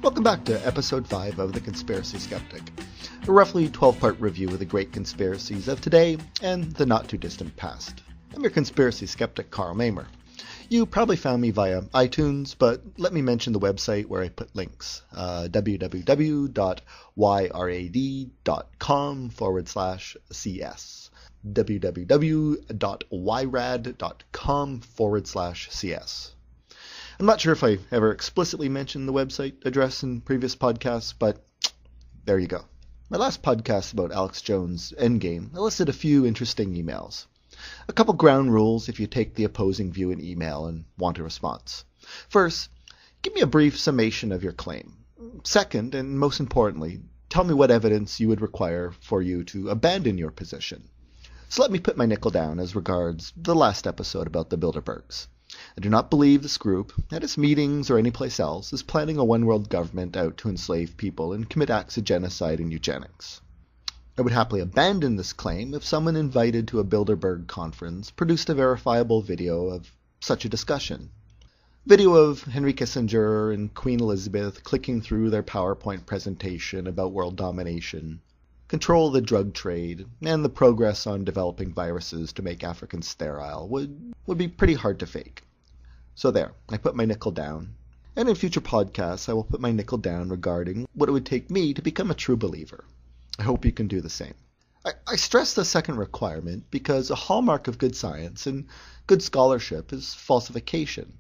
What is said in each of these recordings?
Welcome back to episode 5 of The Conspiracy Skeptic, a roughly 12-part review of the great conspiracies of today and the not-too-distant past. I'm your conspiracy skeptic, Karl Mamer. You probably found me via iTunes, but let me mention the website where I put links, www.yrad.com/cs, www.yrad.com/cs. I'm not sure if I ever explicitly mentioned the website address in previous podcasts, but there you go. My last podcast about Alex Jones' Endgame elicited a few interesting emails. A couple ground rules if you take the opposing view in email and want a response. First, give me a brief summation of your claim. Second, and most importantly, tell me what evidence you would require for you to abandon your position. So let me put my nickel down as regards the last episode about the Bilderbergs. I do not believe this group, at its meetings or any place else, is planning a one-world government out to enslave people and commit acts of genocide and eugenics. I would happily abandon this claim if someone invited to a Bilderberg conference produced a verifiable video of such a discussion. Video of Henry Kissinger and Queen Elizabeth clicking through their PowerPoint presentation about world domination, control of the drug trade, and the progress on developing viruses to make Africans sterile would be pretty hard to fake. So there, I put my nickel down. And in future podcasts, I will put my nickel down regarding what it would take me to become a true believer. I hope you can do the same. I stress the second requirement because a hallmark of good science and good scholarship is falsification.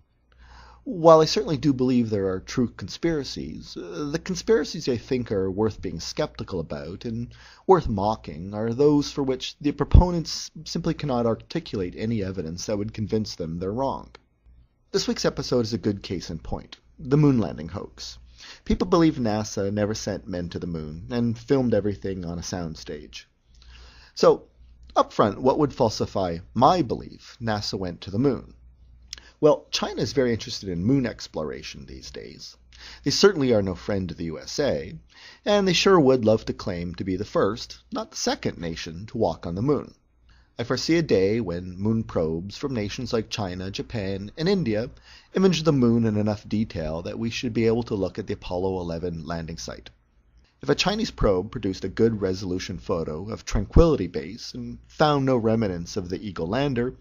While I certainly do believe there are true conspiracies, the conspiracies I think are worth being skeptical about and worth mocking are those for which the proponents simply cannot articulate any evidence that would convince them they're wrong. This week's episode is a good case in point, the moon landing hoax. People believe NASA never sent men to the moon and filmed everything on a soundstage. So, up front, what would falsify my belief NASA went to the moon? Well, China is very interested in moon exploration these days. They certainly are no friend to the USA, and they sure would love to claim to be the first, not the second nation to walk on the moon. I foresee a day when moon probes from nations like China, Japan, and India image the moon in enough detail that we should be able to look at the Apollo 11 landing site. If a Chinese probe produced a good resolution photo of Tranquility Base and found no remnants of the Eagle lander,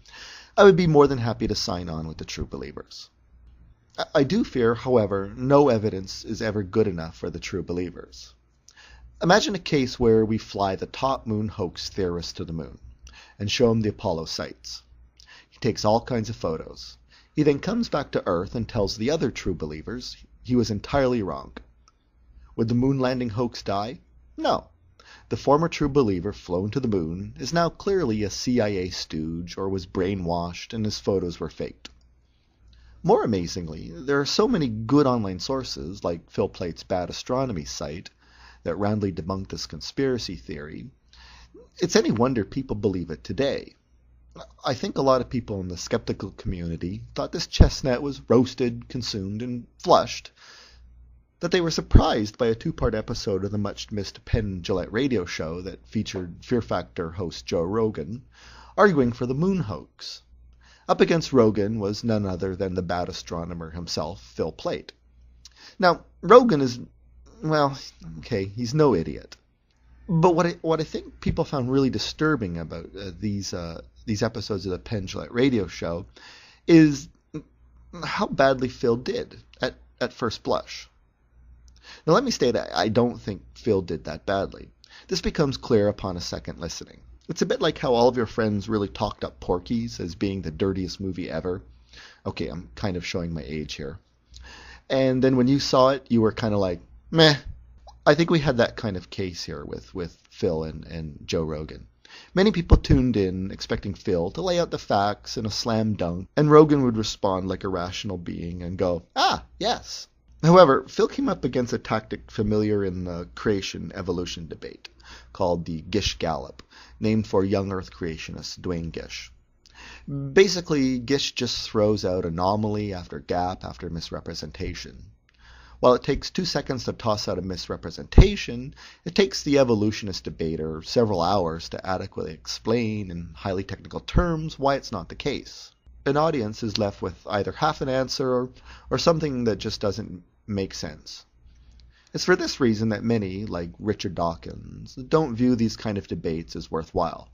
I would be more than happy to sign on with the true believers. I do fear, however, no evidence is ever good enough for the true believers. Imagine a case where we fly the top moon hoax theorist to the moon and show him the Apollo sites. He takes all kinds of photos. He then comes back to Earth and tells the other true believers he was entirely wrong. Would the moon landing hoax die? No. The former true believer flown to the moon is now clearly a CIA stooge or was brainwashed and his photos were faked. More amazingly, there are so many good online sources like Phil Plait's Bad Astronomy site that roundly debunk this conspiracy theory. It's any wonder people believe it today. I think a lot of people in the skeptical community thought this chestnut was roasted, consumed, and flushed, that they were surprised by a 2-part episode of the much-missed Penn Jillette radio show that featured Fear Factor host Joe Rogan arguing for the moon hoax. Up against Rogan was none other than the bad astronomer himself, Phil Plait. Now, Rogan is, well, okay, he's no idiot. But what I think people found really disturbing about these episodes of the Penn Jillette radio show is how badly Phil did at first blush. Now let me state I don't think Phil did that badly. This becomes clear upon a second listening. It's a bit like how all of your friends really talked up Porky's as being the dirtiest movie ever. Okay, I'm kind of showing my age here. And then when you saw it, you were kind of like, meh. I think we had that kind of case here with Phil and Joe Rogan. Many people tuned in expecting Phil to lay out the facts in a slam dunk, and Rogan would respond like a rational being and go, ah, yes. However, Phil came up against a tactic familiar in the creation-evolution debate, called the Gish Gallop, named for young Earth creationist Duane Gish. Basically, Gish just throws out anomaly after gap after misrepresentation. While it takes 2 seconds to toss out a misrepresentation, it takes the evolutionist debater several hours to adequately explain in highly technical terms why it's not the case. An audience is left with either half an answer or something that just doesn't make sense. It's for this reason that many, like Richard Dawkins, don't view these kind of debates as worthwhile.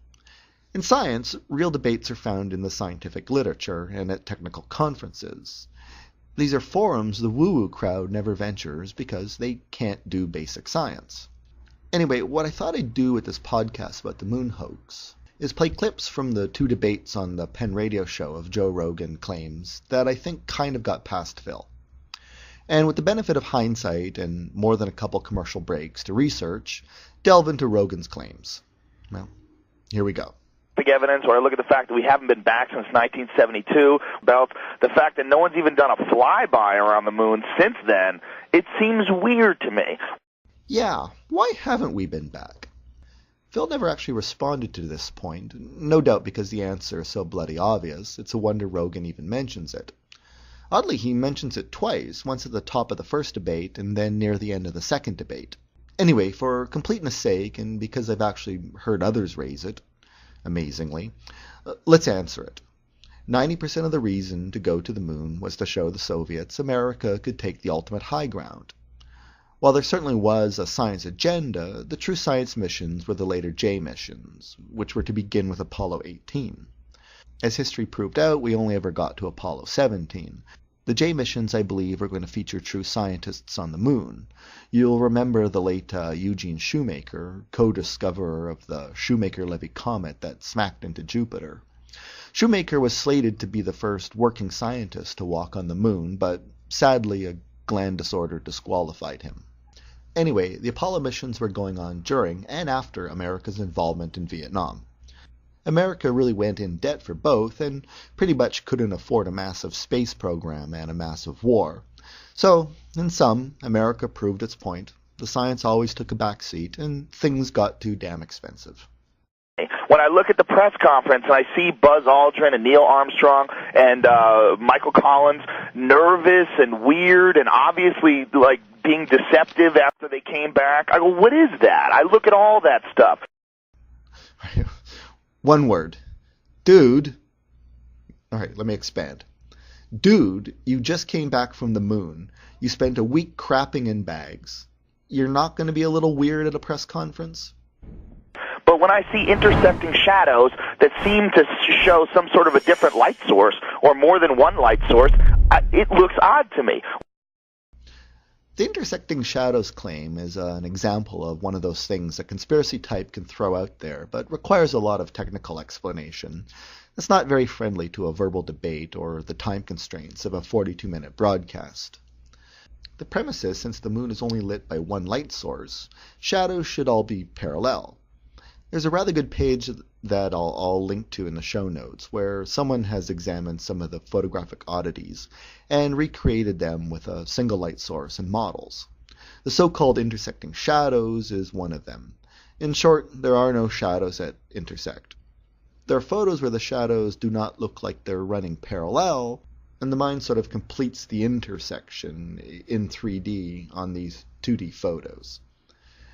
In science, real debates are found in the scientific literature and at technical conferences. These are forums the woo-woo crowd never ventures because they can't do basic science. Anyway, what I thought I'd do with this podcast about the moon hoax is play clips from the 2 debates on the Penn radio show of Joe Rogan claims that I think kind of got past Phil. And with the benefit of hindsight and more than a couple commercial breaks to research, delve into Rogan's claims. Well, here we go. Evidence, or I look at the fact that we haven't been back since 1972, about the fact that no one's even done a flyby around the moon since then, it seems weird to me. Yeah, why haven't we been back? Phil never actually responded to this point, no doubt because the answer is so bloody obvious, it's a wonder Rogan even mentions it. Oddly, he mentions it twice, once at the top of the first debate and then near the end of the second debate. Anyway, for completeness sake, and because I've actually heard others raise it, amazingly, let's answer it. 90% of the reason to go to the moon was to show the Soviets America could take the ultimate high ground. While there certainly was a science agenda, the true science missions were the later J missions, which were to begin with Apollo 18. As history proved out, we only ever got to Apollo 17. The J missions, I believe, are going to feature true scientists on the moon. You'll remember the late Eugene Shoemaker, co-discoverer of the Shoemaker-Levy comet that smacked into Jupiter. Shoemaker was slated to be the first working scientist to walk on the moon, but sadly a gland disorder disqualified him. Anyway, the Apollo missions were going on during and after America's involvement in Vietnam. America really went in debt for both and pretty much couldn't afford a massive space program and a massive war. So, in sum, America proved its point. The science always took a back seat, and things got too damn expensive. When I look at the press conference and I see Buzz Aldrin and Neil Armstrong and Michael Collins nervous and weird and obviously like being deceptive after they came back, I go, what is that? I look at all that stuff. One word. Dude. All right, let me expand. Dude, you just came back from the moon. You spent a week crapping in bags. You're not going to be a little weird at a press conference? But when I see intersecting shadows that seem to show some sort of a different light source or more than one light source, it looks odd to me. The intersecting shadows claim is an example of one of those things a conspiracy type can throw out there, but requires a lot of technical explanation. It's not very friendly to a verbal debate or the time constraints of a 42-minute broadcast. The premise is, since the moon is only lit by one light source, shadows should all be parallel. There's a rather good page that I'll link to in the show notes, where someone has examined some of the photographic oddities and recreated them with a single light source and models. The so-called intersecting shadows is one of them. In short, there are no shadows that intersect. There are photos where the shadows do not look like they're running parallel, and the mind sort of completes the intersection in 3D on these 2D photos.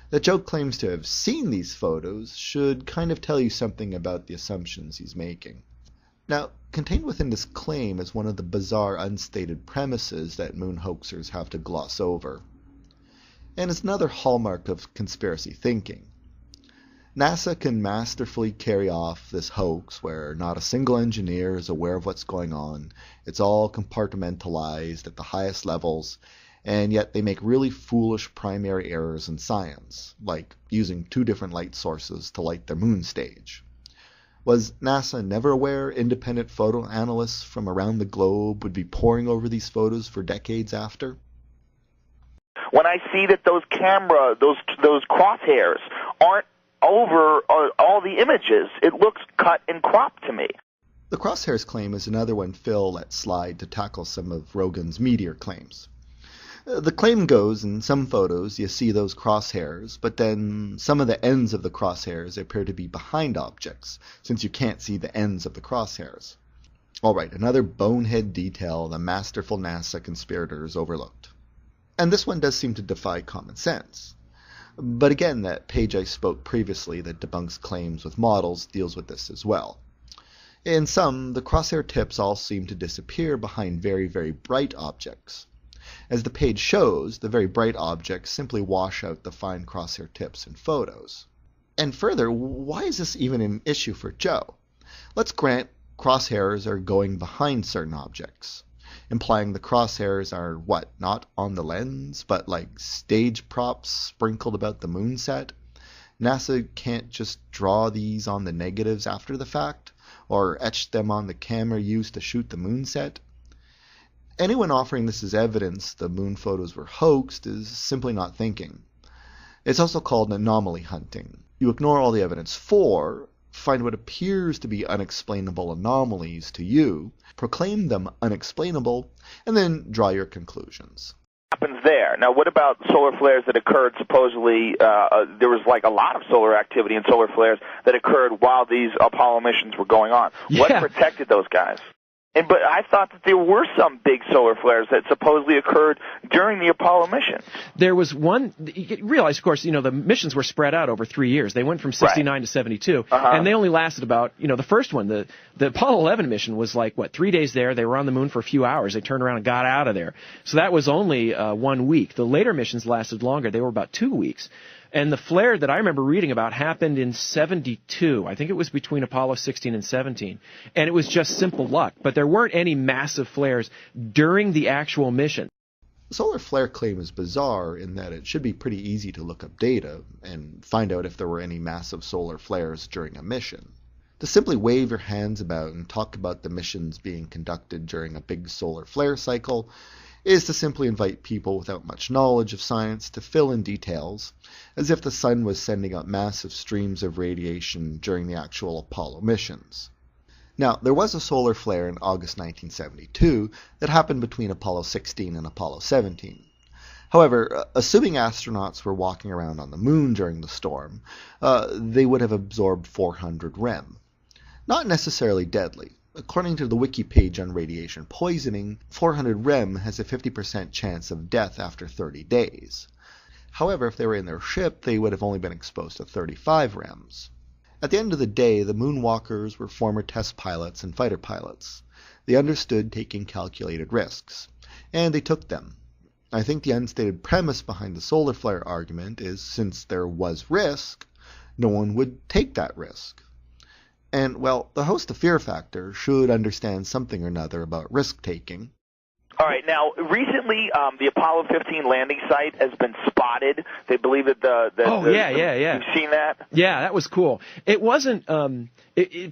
That Joe claims to have seen these photos should kind of tell you something about the assumptions he's making. Now, contained within this claim is one of the bizarre unstated premises that moon hoaxers have to gloss over. And it's another hallmark of conspiracy thinking. NASA can masterfully carry off this hoax where not a single engineer is aware of what's going on. It's all compartmentalized at the highest levels, and yet they make really foolish primary errors in science, like using 2 different light sources to light their moon stage. Was NASA never aware independent photo analysts from around the globe would be poring over these photos for decades after? When I see that those crosshairs aren't over all the images, it looks cut and cropped to me. The crosshairs claim is another one Phil let slide to tackle some of Rogan's meteor claims. The claim goes, in some photos you see those crosshairs, but then some of the ends of the crosshairs appear to be behind objects, since you can't see the ends of the crosshairs. Alright, another bonehead detail the masterful NASA conspirators overlooked. And this one does seem to defy common sense. But again, that page I spoke previously that debunks claims with models deals with this as well. In some, the crosshair tips all seem to disappear behind very, very bright objects. As the page shows, the very bright objects simply wash out the fine crosshair tips in photos. And further, why is this even an issue for Joe? Let's grant crosshairs are going behind certain objects, implying the crosshairs are, not on the lens, but like stage props sprinkled about the moon set? NASA can't just draw these on the negatives after the fact, or etch them on the camera used to shoot the moon set? Anyone offering this as evidence the moon photos were hoaxed is simply not thinking. It's also called anomaly hunting. You ignore all the evidence find what appears to be unexplainable anomalies to you, proclaim them unexplainable, and then draw your conclusions. Happens there. Now, what about solar flares that occurred supposedly, there was like a lot of solar activity and solar flares that occurred while these Apollo missions were going on. What protected those guys? But I thought that there were some big solar flares that supposedly occurred during the Apollo mission. There was one. You realize, of course, the missions were spread out over 3 years. They went from 69 to 72, and they only lasted about, the first one, the Apollo 11 mission was like, 3 days there. They were on the moon for a few hours. They turned around and got out of there. So that was only 1 week. The later missions lasted longer. They were about 2 weeks. And the flare that I remember reading about happened in 72. I think it was between Apollo 16 and 17. And it was just simple luck. But there weren't any massive flares during the actual mission. The solar flare claim is bizarre in that it should be pretty easy to look up data and find out if there were any massive solar flares during a mission. To simply wave your hands about and talk about the missions being conducted during a big solar flare cycle is to simply invite people without much knowledge of science to fill in details, as if the sun was sending out massive streams of radiation during the actual Apollo missions. Now, there was a solar flare in August 1972 that happened between Apollo 16 and Apollo 17. However, assuming astronauts were walking around on the moon during the storm, they would have absorbed 400 rem. Not necessarily deadly. According to the wiki page on radiation poisoning, 400 rem has a 50% chance of death after 30 days. However, if they were in their ship, they would have only been exposed to 35 rems. At the end of the day, the moonwalkers were former test pilots and fighter pilots. They understood taking calculated risks, and they took them. I think the unstated premise behind the solar flare argument is since there was risk, no one would take that risk. And, well, the host of Fear Factor should understand something or another about risk-taking. All right. Now, recently, the Apollo 15 landing site has been spotted. They believe that yeah. You've seen that? Yeah, that was cool. It wasn't.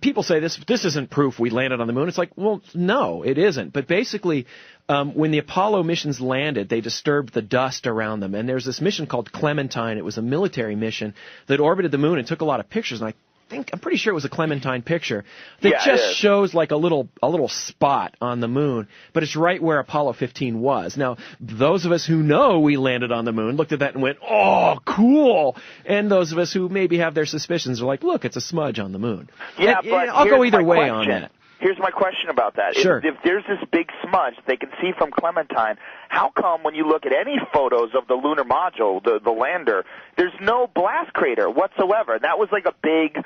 People say this isn't proof we landed on the moon. It's like, well, no, it isn't. But basically, when the Apollo missions landed, they disturbed the dust around them. And there's this mission called Clementine. It was a military mission that orbited the moon and took a lot of pictures. And I'm pretty sure it was a Clementine picture that just shows like a little spot on the moon, but it's right where Apollo 15 was. Now, those of us who know we landed on the moon looked at that and went, "Oh, cool!" And those of us who maybe have their suspicions are like, "Look, it's a smudge on the moon." Yeah, but I'll go either way on that. Here's my question about that. Sure. If there's this big smudge they can see from Clementine, how come when you look at any photos of the lunar module, the lander, there's no blast crater whatsoever? That was like a big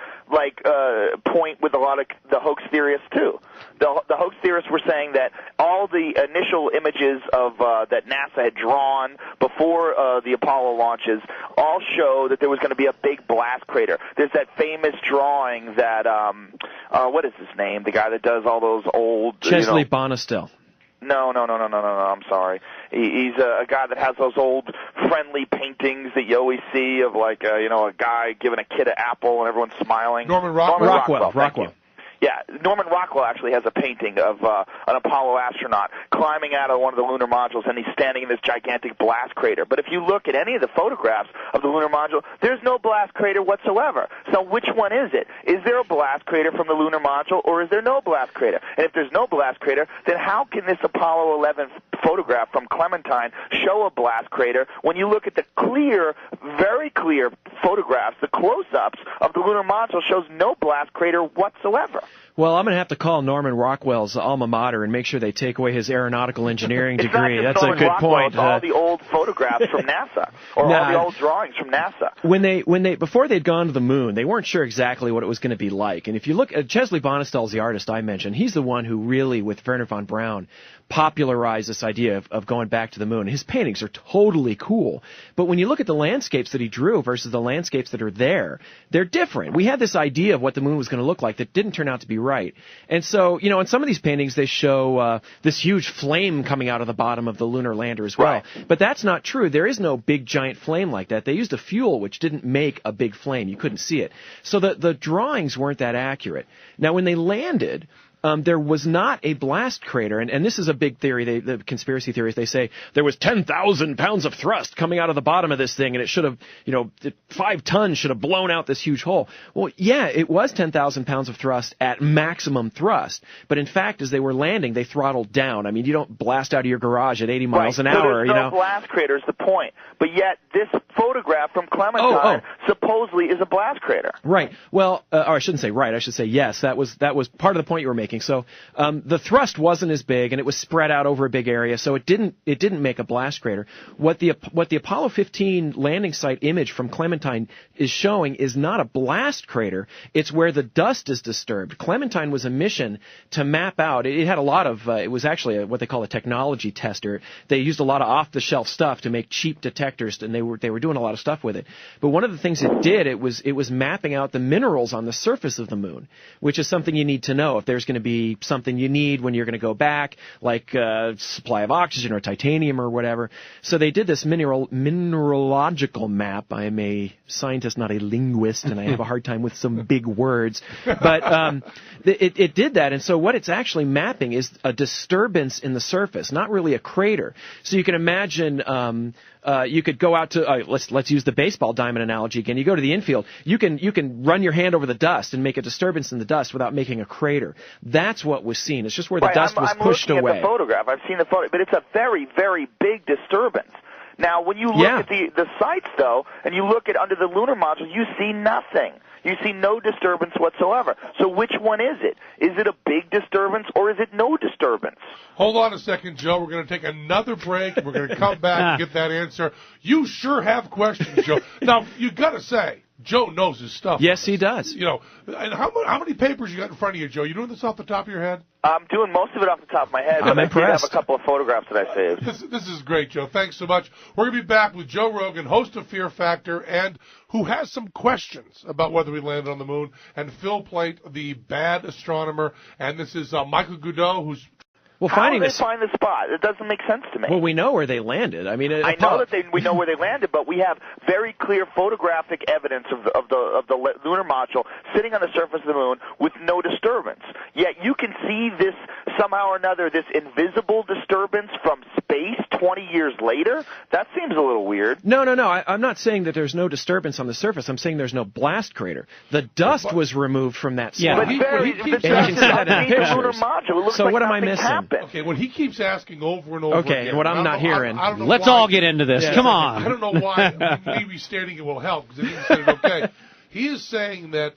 point with a lot of the hoax theorists too. The hoax theorists were saying that all the initial images of that NASA had drawn before the Apollo launches all show that there was going to be a big blast crater. There's that famous drawing that what is his name? The guy that does all those old Chesley Bonestell. No, I'm sorry. He's a guy that has those old friendly paintings that you always see of like a guy giving a kid an apple and everyone's smiling. Norman Rockwell. Rockwell. Yeah, Norman Rockwell actually has a painting of an Apollo astronaut climbing out of one of the lunar modules, and he's standing in this gigantic blast crater. But if you look at any of the photographs of the lunar module, there's no blast crater whatsoever. So which one is it? Is there a blast crater from the lunar module, or is there no blast crater? And if there's no blast crater, then how can this Apollo 11 photograph from Clementine show a blast crater when you look at the clear, very clear photographs, the close-ups of the lunar module shows no blast crater whatsoever? Well, I'm going to have to call Norman Rockwell's alma mater and make sure they take away his aeronautical engineering degree. That's Norman a good Rockwell, point. It's all the old photographs from NASA, or all the old drawings from NASA. Before they'd gone to the moon, they weren't sure exactly what it was going to be like. And if you look at Chesley Bonestell's the artist I mentioned, he's the one who really, with Wernher von Braun, popularized this idea idea of going back to the moon. His paintings are totally cool. But when you look at the landscapes that he drew versus the landscapes that are there, they're different. We had this idea of what the moon was going to look like that didn't turn out to be right. And so, you know, in some of these paintings, they show this huge flame coming out of the bottom of the lunar lander as well. Right. But that's not true. There is no big giant flame like that. They used a fuel which didn't make a big flame. You couldn't see it. So the drawings weren't that accurate. Now, when they landed, there was not a blast crater, and this is a big theory. The conspiracy theories, they say there was 10,000 pounds of thrust coming out of the bottom of this thing, and it should have, 5 tons should have blown out this huge hole. Well, yeah, it was 10,000 pounds of thrust at maximum thrust, but in fact, as they were landing, they throttled down. I mean, you don't blast out of your garage at 80 miles an hour. There's no blast crater is the point, but yet this photograph from Clementine supposedly is a blast crater. Right. Well, or I shouldn't say right. I should say yes. That was part of the point you were making. So the thrust wasn't as big, and it was spread out over a big area, so it didn't make a blast crater. What the Apollo 15 landing site image from Clementine is showing is not a blast crater. It's where the dust is disturbed. Clementine was a mission to map out. It had a lot of. It was actually what they call a technology tester. They used a lot of off-the-shelf stuff to make cheap detectors, and they were doing a lot of stuff with it. But one of the things it did, it was mapping out the minerals on the surface of the moon, which is something you need to know if there's going to be something you need when you're going to go back, like supply of oxygen or titanium or whatever. So they did this mineralogical map. I am a scientist, not a linguist, and I have a hard time with some big words. But it did that, and so what it's actually mapping is a disturbance in the surface, not really a crater. So you can imagine you could go out to let's use the baseball diamond analogy again. You go to the infield, you can run your hand over the dust and make a disturbance in the dust without making a crater. That's what was seen. It's just where the dust was pushed away. I'm looking at the photograph. I've seen the photo, but it's a very, very big disturbance. Now, when you look at the sites, though, and you look at under the lunar module, you see nothing. You see no disturbance whatsoever. So which one is it? Is it a big disturbance or is it no disturbance? Hold on a second, Joe. We're going to take another break. We're going to come back and get that answer. You sure have questions, Joe. Now, you got to say, Joe knows his stuff. Yes, he does. And how many papers you got in front of you, Joe? You doing this off the top of your head? I'm doing most of it off the top of my head, but I did have a couple of photographs that I saved. This is great, Joe. Thanks so much. We're going to be back with Joe Rogan, host of Fear Factor, and who has some questions about whether we landed on the moon, and Phil Plait, the bad astronomer, and this is Michael Goudot, who's... Well, how did they find the spot? It doesn't make sense to me. Well, we know where they landed. I mean, I know that we know where they landed, but we have very clear photographic evidence of the lunar module sitting on the surface of the moon with no disturbance. Yet you can see this somehow or another, this invisible disturbance from space 20 years later. That seems a little weird. No. I'm not saying that there's no disturbance on the surface. I'm saying there's no blast crater. The dust was removed from that spot. Yeah, but the dust is underneath the lunar module. It looks so like what am I nothing missing? happened. Okay, when he keeps asking over and over again. Okay, what I'm not hearing. I don't know Let's why, all get into this. Yeah. Come on. I don't know why me restating it will help, because he said it okay. He is saying that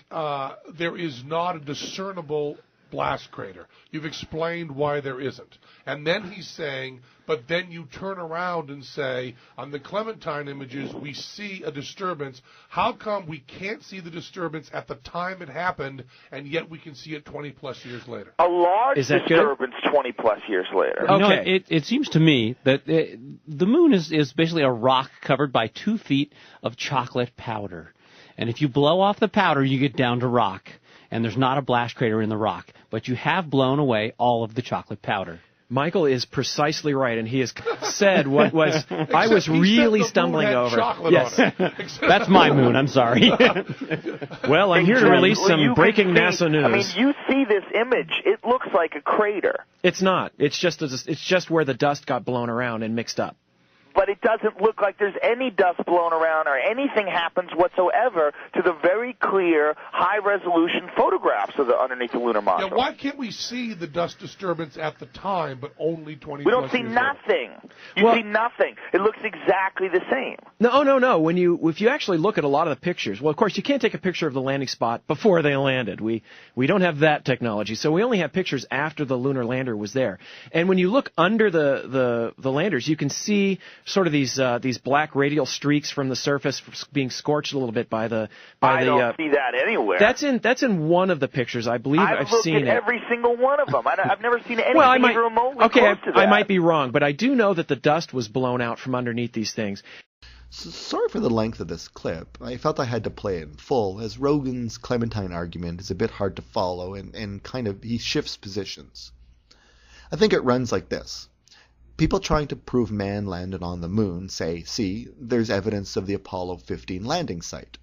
there is not a discernible blast crater. You've explained why there isn't. And then he's saying, but then you turn around and say, on the Clementine images, we see a disturbance. How come we can't see the disturbance at the time it happened, and yet we can see it 20-plus years later? A large disturbance 20-plus years later. Okay. It seems to me that the moon is basically a rock covered by 2 feet of chocolate powder. And if you blow off the powder, you get down to rock. And there's not a blast crater in the rock. But you have blown away all of the chocolate powder. Michael is precisely right, and he has said what was I was really stumbling over. Yes, that's my moon. I'm sorry. Well, I'm here to release some breaking NASA news. I mean, you see this image; it looks like a crater. It's not. It's just where the dust got blown around and mixed up. But it doesn't look like there's any dust blown around or anything happens whatsoever to the very clear, high-resolution photographs of underneath the lunar module. Yeah, why can't we see the dust disturbance at the time, but only 20 We don't see nothing. You see nothing. It looks exactly the same. No. If you actually look at a lot of the pictures, well, of course, you can't take a picture of the landing spot before they landed. We don't have that technology, so we only have pictures after the lunar lander was there. And when you look under the landers, you can see sort of these black radial streaks from the surface being scorched a little bit by the. I don't see that anywhere. That's in one of the pictures, I believe. I've looked seen at every single one of them. I've never seen anything remotely close to that. I might be wrong, but I do know that the dust was blown out from underneath these things. Sorry for the length of this clip. I felt I had to play it in full, as Rogan's Clementine argument is a bit hard to follow and kind of he shifts positions. I think it runs like this. People trying to prove man landed on the moon say, see, there's evidence of the Apollo 15 landing site.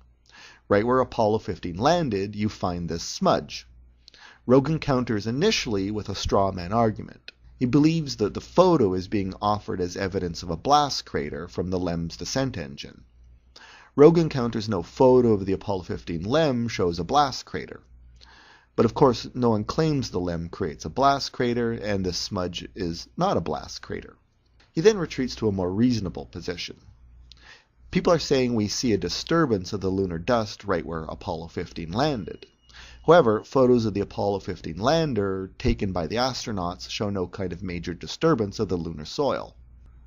Right where Apollo 15 landed, you find this smudge. Rogan counters initially with a straw man argument. He believes that the photo is being offered as evidence of a blast crater from the LEM's descent engine. Rogan counters no photo of the Apollo 15 LEM shows a blast crater. But of course, no one claims the LEM creates a blast crater, and this smudge is not a blast crater. He then retreats to a more reasonable position. People are saying we see a disturbance of the lunar dust right where Apollo 15 landed. However, photos of the Apollo 15 lander taken by the astronauts show no kind of major disturbance of the lunar soil.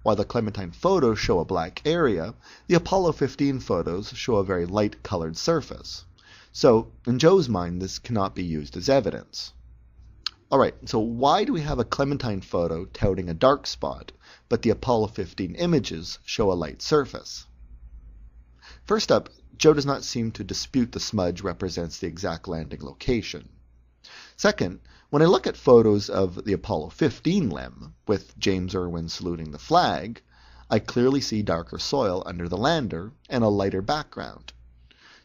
While the Clementine photos show a black area, the Apollo 15 photos show a very light-colored surface. So, in Joe's mind, this cannot be used as evidence. Alright, so why do we have a Clementine photo touting a dark spot, but the Apollo 15 images show a light surface? First up, Joe does not seem to dispute the smudge represents the exact landing location. Second, when I look at photos of the Apollo 15 LEM, with James Irwin saluting the flag, I clearly see darker soil under the lander and a lighter background.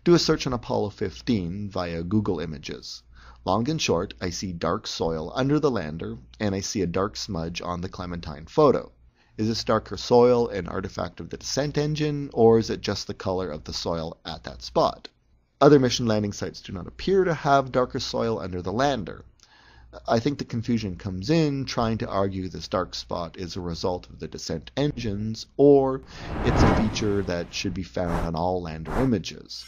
Do a search on Apollo 15 via Google Images. Long and short, I see dark soil under the lander, and I see a dark smudge on the Clementine photo. Is this darker soil an artifact of the descent engine, or is it just the color of the soil at that spot? Other mission landing sites do not appear to have darker soil under the lander. I think the confusion comes in trying to argue this dark spot is a result of the descent engines, or it's a feature that should be found on all lander images.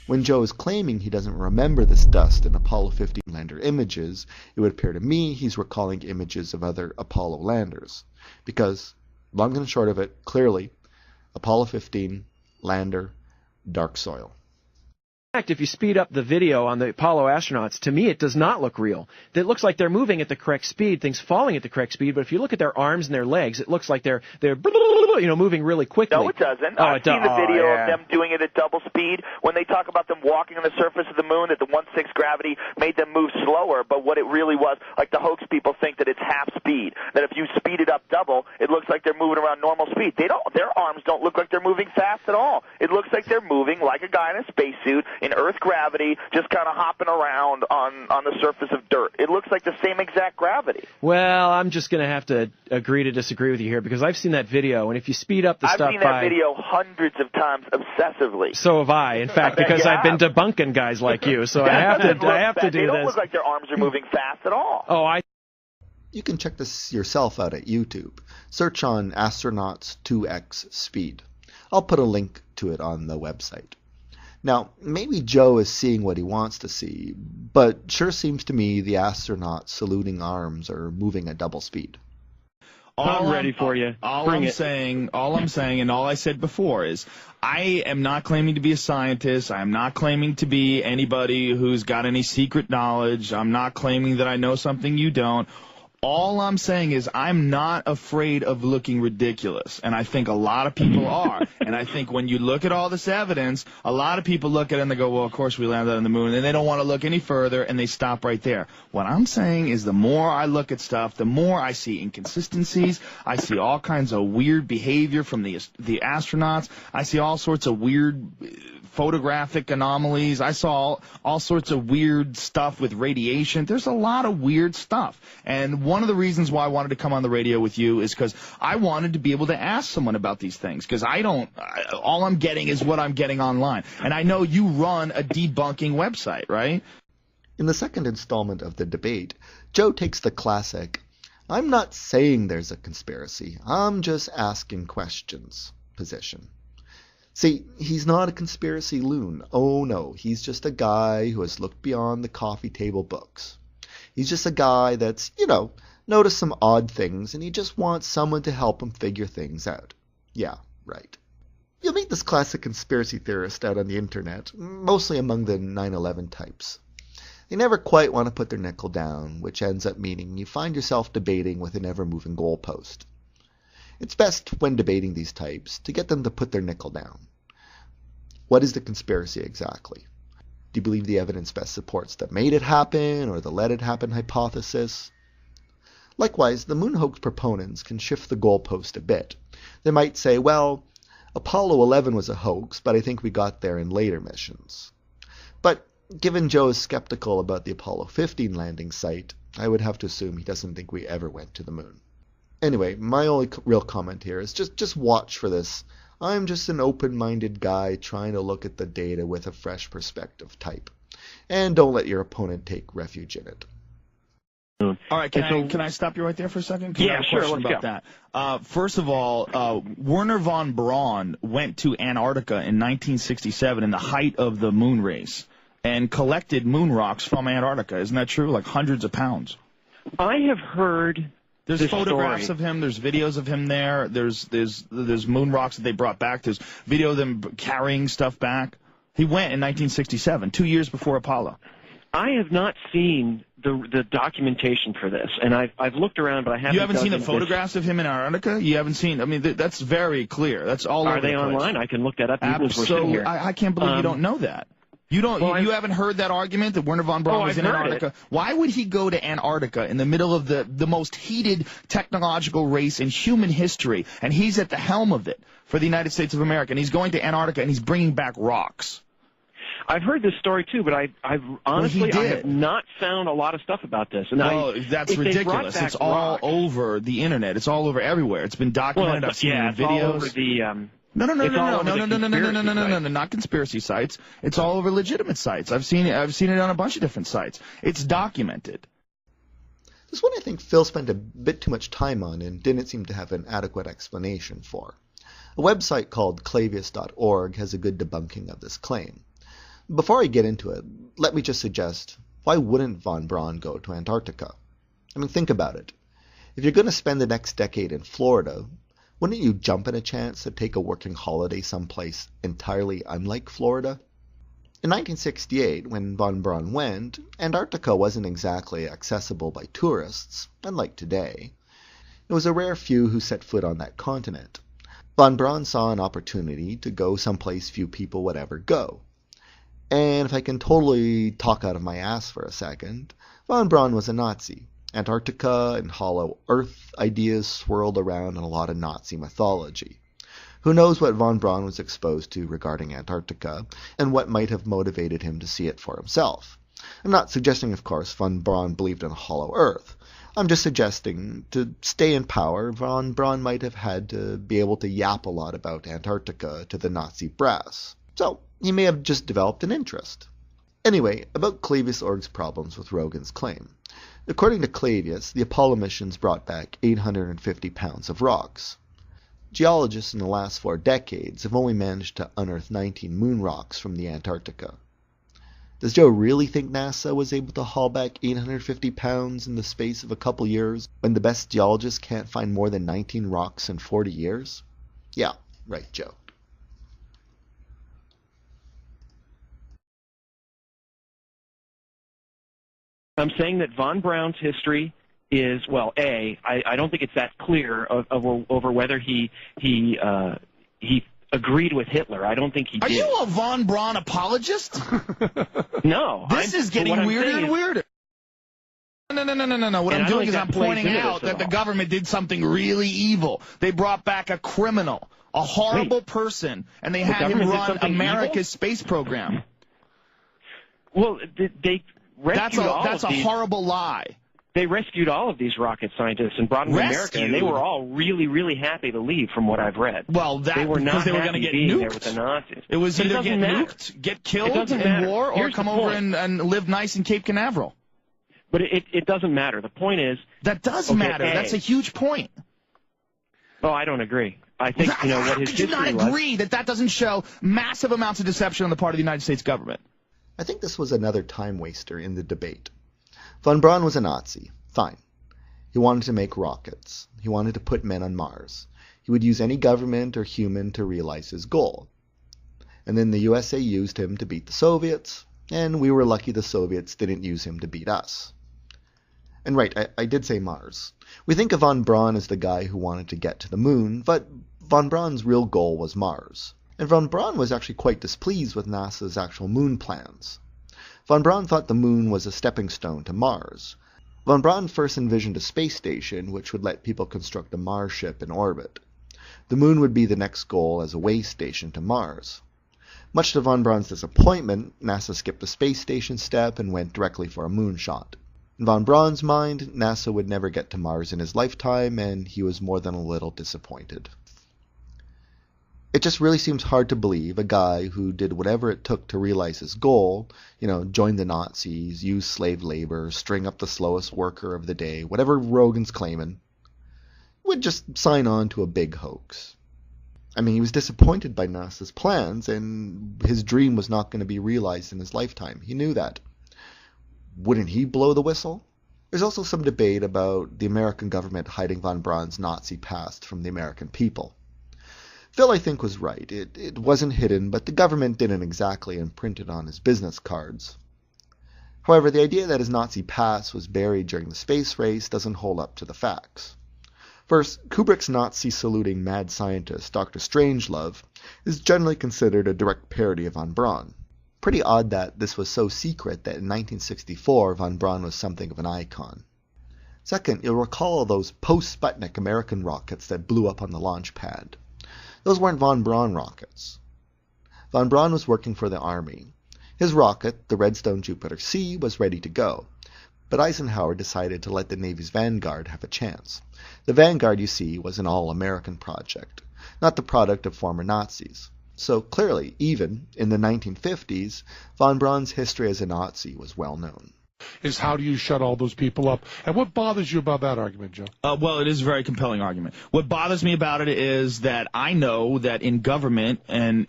When Joe is claiming he doesn't remember this dust in Apollo 15 lander images, it would appear to me he's recalling images of other Apollo landers. Because, long and short of it, clearly, Apollo 15, lander, dark soil. In fact, if you speed up the video on the Apollo astronauts, to me it does not look real. It looks like they're moving at the correct speed, things falling at the correct speed, but if you look at their arms and their legs, it looks like they're moving really quickly. No, it doesn't. I've seen the video of them doing it at double speed. When they talk about them walking on the surface of the moon, that the 1/6 gravity made them move slower, but what it really was, like the hoax people think that it's half speed, that if you speed it up double, it looks like they're moving around normal speed. Their arms don't look like they're moving fast at all. It looks like they're moving like a guy in a spacesuit in Earth gravity, just kind of hopping around on the surface of dirt. It looks like the same exact gravity. Well, I'm just going to have to agree to disagree with you here, because I've seen that video, and if you speed up the I've stuff seen that video hundreds of times obsessively. So have I, in fact, because I've been debunking guys like you, so I have to do this. They don't look like their arms are moving fast at all. Oh, You can check this yourself out at YouTube. Search on astronauts 2x speed. I'll put a link to it on the website. Now, maybe Joe is seeing what he wants to see, but sure seems to me the astronauts saluting arms are moving at double speed. I'm ready for you. All I'm saying, and all I said before is, I am not claiming to be a scientist. I am not claiming to be anybody who's got any secret knowledge. I'm not claiming that I know something you don't. All I'm saying is I'm not afraid of looking ridiculous, and I think a lot of people are. And I think when you look at all this evidence, a lot of people look at it and they go, well, of course we landed on the moon, and they don't want to look any further, and they stop right there. What I'm saying is the more I look at stuff, the more I see inconsistencies. I see all kinds of weird behavior from the astronauts. I see all sorts of weird photographic anomalies. I saw all sorts of weird stuff with radiation. There's a lot of weird stuff. And one of the reasons why I wanted to come on the radio with you is because I wanted to be able to ask someone about these things, because all I'm getting is what I'm getting online. And I know you run a debunking website, right? In the second installment of the debate, Joe takes the classic, I'm not saying there's a conspiracy, I'm just asking questions position. See, he's not a conspiracy loon. Oh no, he's just a guy who has looked beyond the coffee table books. He's just a guy that's, noticed some odd things, and he just wants someone to help him figure things out. Yeah, right. You'll meet this classic conspiracy theorist out on the internet, mostly among the 9/11 types. They never quite want to put their nickel down, which ends up meaning you find yourself debating with an ever-moving goalpost. It's best, when debating these types, to get them to put their nickel down. What is the conspiracy exactly? Do you believe the evidence best supports the made it happen or the let it happen hypothesis? Likewise, the moon hoax proponents can shift the goalpost a bit. They might say, well, Apollo 11 was a hoax, but I think we got there in later missions. But given Joe is skeptical about the Apollo 15 landing site, I would have to assume he doesn't think we ever went to the moon. Anyway, my only real comment here is just watch for this. I'm just an open-minded guy trying to look at the data with a fresh perspective type. And don't let your opponent take refuge in it. All right, can I stop you right there for a second? Yeah, sure. Let's go. That. First of all, Wernher von Braun went to Antarctica in 1967 in the height of the moon race and collected moon rocks from Antarctica. Isn't that true? Like hundreds of pounds. I have heard. There's photographs of him. There's videos of him there. There's moon rocks that they brought back. There's video of them carrying stuff back. He went in 1967, 2 years before Apollo. I have not seen the documentation for this, and I've looked around, but I haven't. You haven't seen the photograghs of him in Antarctica? You haven't seen? I mean, that's very clear. That's all over the place. Are they online? I can look that up. Absolutely. I can't believe you don't know that. You don't. Well, you haven't heard that argument that Wernher von Braun was in Antarctica? Why would he go to Antarctica in the middle of the most heated technological race in human history, and he's at the helm of it for the United States of America, and he's going to Antarctica and he's bringing back rocks? I've heard this story too, but I've honestly I have not found a lot of stuff about this. And that's ridiculous. It's all over the internet. It's all over everywhere. It's been documented. I've seen it in videos. All over the No, not conspiracy sites. It's all over legitimate sites. I've seen it on a bunch of different sites. It's documented. This one I think Phil spent a bit too much time on and didn't seem to have an adequate explanation for. A website called clavius.org has a good debunking of this claim. Before I get into it, let me just suggest, why wouldn't von Braun go to Antarctica? I mean, think about it. If you're going to spend the next decade in Florida, wouldn't you jump at a chance to take a working holiday someplace entirely unlike Florida? In 1968, when von Braun went, Antarctica wasn't exactly accessible by tourists, unlike today. It was a rare few who set foot on that continent. Von Braun saw an opportunity to go someplace few people would ever go. And if I can totally talk out of my ass for a second, von Braun was a Nazi. Antarctica and hollow Earth ideas swirled around in a lot of Nazi mythology. Who knows what von Braun was exposed to regarding Antarctica, and what might have motivated him to see it for himself. I'm not suggesting, of course, von Braun believed in a hollow Earth. I'm just suggesting, to stay in power, von Braun might have had to be able to yap a lot about Antarctica to the Nazi brass. So, he may have just developed an interest. Anyway, about Clavius.org's problems with Rogan's claim. According to Clavius, the Apollo missions brought back 850 pounds of rocks. Geologists in the last 4 decades have only managed to unearth 19 moon rocks from the Antarctica. Does Joe really think NASA was able to haul back 850 pounds in the space of a couple years, when the best geologists can't find more than 19 rocks in 40 years? Yeah, right, Joe. I'm saying that von Braun's history is, well, I don't think it's that clear over whether he agreed with Hitler. I don't think he did. Are you a von Braun apologist? No. This is getting weirder and weirder. No. What I'm doing is I'm pointing out that the government did something really evil. They brought back a criminal, a horrible person, and they had him run America's space program. Well, they rescued That's a horrible lie. They rescued all of these rocket scientists and brought them to America, and they were all really, really happy to leave, from what I've read. Well, they were not going to get nuked. There with the Nazis. It was either get nuked, get killed in war, or come over and live nice in Cape Canaveral. But it doesn't matter. The point is... That does matter. That's a huge point. Oh, I don't agree. I think, what his history was... Could you not agree that doesn't show massive amounts of deception on the part of the United States government? I think this was another time waster in the debate. Von Braun was a Nazi. Fine. He wanted to make rockets. He wanted to put men on Mars. He would use any government or human to realize his goal. And then the USA used him to beat the Soviets, and we were lucky the Soviets didn't use him to beat us. And right, I did say Mars. We think of von Braun as the guy who wanted to get to the moon, but von Braun's real goal was Mars. And von Braun was actually quite displeased with NASA's actual moon plans. Von Braun thought the moon was a stepping stone to Mars. Von Braun first envisioned a space station which would let people construct a Mars ship in orbit. The moon would be the next goal as a way station to Mars. Much to von Braun's disappointment, NASA skipped the space station step and went directly for a moonshot. In von Braun's mind, NASA would never get to Mars in his lifetime, and he was more than a little disappointed. It just really seems hard to believe a guy who did whatever it took to realize his goal, join the Nazis, use slave labor, string up the slowest worker of the day, whatever Rogan's claiming, would just sign on to a big hoax. I mean, he was disappointed by NASA's plans, and his dream was not going to be realized in his lifetime. He knew that. Wouldn't he blow the whistle? There's also some debate about the American government hiding von Braun's Nazi past from the American people. Phil, I think, was right. It wasn't hidden, but the government didn't exactly imprint it on his business cards. However, the idea that his Nazi past was buried during the space race doesn't hold up to the facts. First, Kubrick's Nazi-saluting mad scientist, Dr. Strangelove, is generally considered a direct parody of von Braun. Pretty odd that this was so secret that in 1964 von Braun was something of an icon. Second, you'll recall all those post-Sputnik American rockets that blew up on the launch pad. Those weren't von Braun rockets. Von Braun was working for the Army. His rocket, the Redstone Jupiter C, was ready to go. But Eisenhower decided to let the Navy's Vanguard have a chance. The Vanguard, you see, was an all-American project, not the product of former Nazis. So clearly, even in the 1950s, von Braun's history as a Nazi was well known. Is how do you shut all those people up? And what bothers you about that argument, Joe? Well, it is a very compelling argument. What bothers me about it is that I know that in government and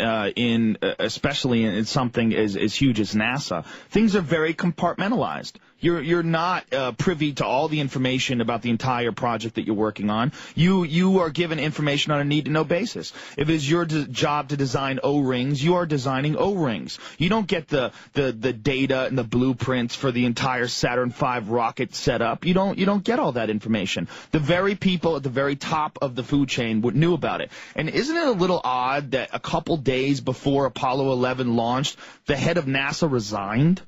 especially in something as huge as NASA, things are very compartmentalized. You're not privy to all the information about the entire project that you're working on. You are given information on a need-to-know basis. If it is your job to design O-rings, you are designing O-rings. You don't get the data and the blueprints for the entire Saturn V rocket setup. You don't get all that information. The very people at the very top of the food chain knew about it. And isn't it a little odd that a couple days before Apollo 11 launched, the head of NASA resigned?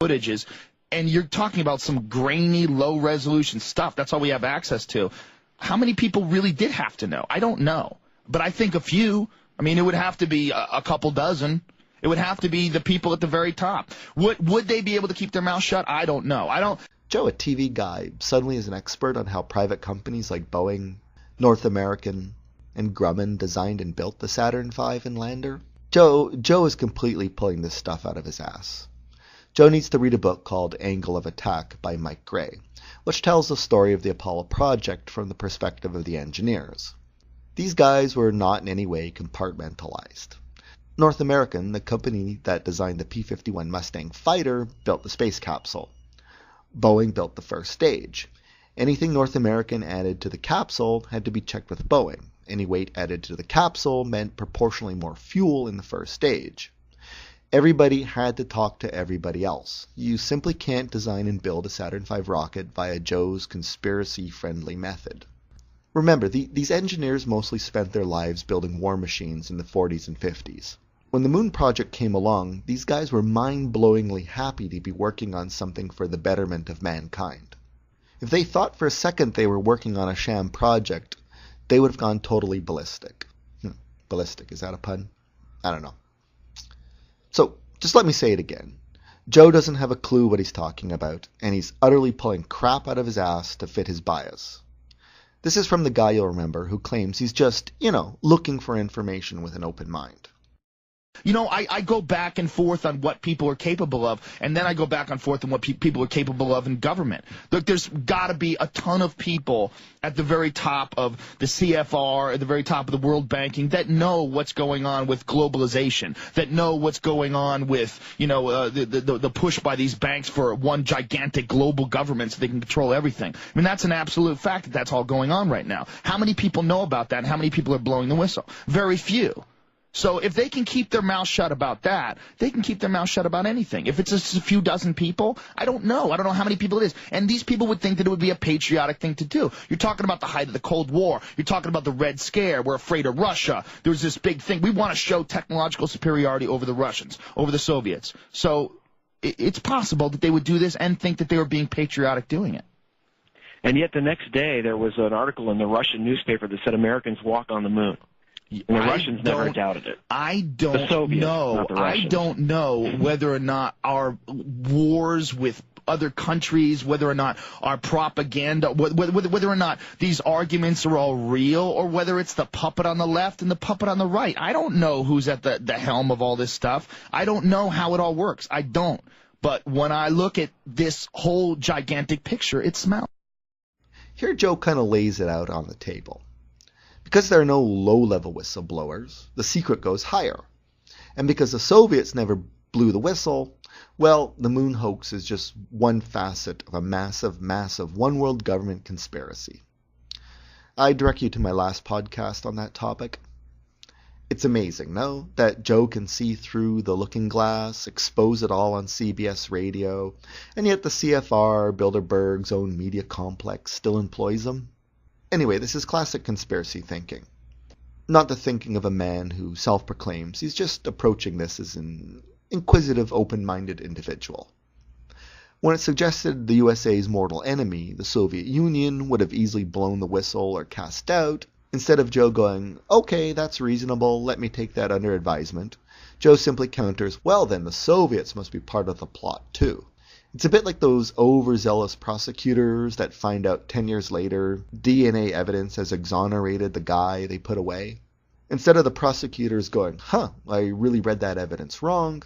Footages. And you're talking about some grainy, low-resolution stuff. That's all we have access to. How many people really did have to know? I don't know. But I think a few. I mean, it would have to be a couple dozen. It would have to be the people at the very top. Would they be able to keep their mouth shut? I don't know. Joe, a TV guy, suddenly is an expert on how private companies like Boeing, North American, and Grumman designed and built the Saturn V and lander. Joe is completely pulling this stuff out of his ass. Joe needs to read a book called Angle of Attack by Mike Gray, which tells the story of the Apollo project from the perspective of the engineers. These guys were not in any way compartmentalized. North American, the company that designed the P-51 Mustang fighter, built the space capsule. Boeing built the first stage. Anything North American added to the capsule had to be checked with Boeing. Any weight added to the capsule meant proportionally more fuel in the first stage. Everybody had to talk to everybody else. You simply can't design and build a Saturn V rocket via Joe's conspiracy-friendly method. Remember, these engineers mostly spent their lives building war machines in the 40s and 50s. When the moon project came along, these guys were mind-blowingly happy to be working on something for the betterment of mankind. If they thought for a second they were working on a sham project, they would have gone totally ballistic. Ballistic, is that a pun? I don't know. So, just let me say it again. Joe doesn't have a clue what he's talking about, and he's utterly pulling crap out of his ass to fit his bias. This is from the guy you'll remember who claims he's just, looking for information with an open mind. You know, I go back and forth on what people are capable of, and then I go back and forth on what people are capable of in government. Look, there's got to be a ton of people at the very top of the CFR, at the very top of the world banking, that know what's going on with globalization, that know what's going on with, you know, the push by these banks for one gigantic global government so they can control everything. I mean, that's an absolute fact that that's all going on right now. How many people know about that, and how many people are blowing the whistle? Very few. So if they can keep their mouth shut about that, they can keep their mouth shut about anything. If it's just a few dozen people, I don't know. I don't know how many people it is. And these people would think that it would be a patriotic thing to do. You're talking about the height of the Cold War. You're talking about the Red Scare. We're afraid of Russia. There was this big thing. We want to show technological superiority over the Russians, over the Soviets. So it's possible that they would do this and think that they were being patriotic doing it. And yet the next day there was an article in the Russian newspaper that said Americans walk on the moon. And the Russians never doubted it. I don't know. I don't know whether or not our wars with other countries, whether or not our propaganda, whether or not these arguments are all real, or whether it's the puppet on the left and the puppet on the right. I don't know who's at the helm of all this stuff. I don't know how it all works. I don't. But when I look at this whole gigantic picture, it smells. Here Joe kind of lays it out on the table. Because there are no low-level whistleblowers, the secret goes higher. And because the Soviets never blew the whistle, well, the moon hoax is just one facet of a massive one-world government conspiracy. I direct you to my last podcast on that topic. It's amazing, no? That Joe can see through the looking glass, expose it all on CBS radio, and yet the CFR, Bilderberg's own media complex, still employs him. Anyway, this is classic conspiracy thinking. Not the thinking of a man who self-proclaims he's just approaching this as an inquisitive, open-minded individual. When it suggested the USA's mortal enemy, the Soviet Union, would have easily blown the whistle or cast doubt, instead of Joe going, okay, that's reasonable, let me take that under advisement, Joe simply counters, well then, the Soviets must be part of the plot too. It's a bit like those overzealous prosecutors that find out 10 years later DNA evidence has exonerated the guy they put away. Instead of the prosecutors going, I really read that evidence wrong,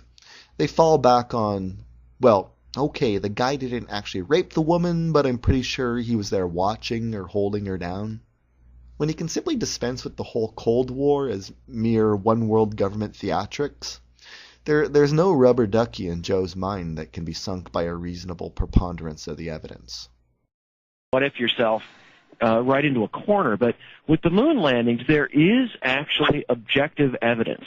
they fall back on, well, okay, the guy didn't actually rape the woman, but I'm pretty sure he was there watching or holding her down. When he can simply dispense with the whole Cold War as mere one-world government theatrics, there's no rubber ducky in Joe's mind that can be sunk by a reasonable preponderance of the evidence. What if yourself right into a corner? But with the moon landings, there is actually objective evidence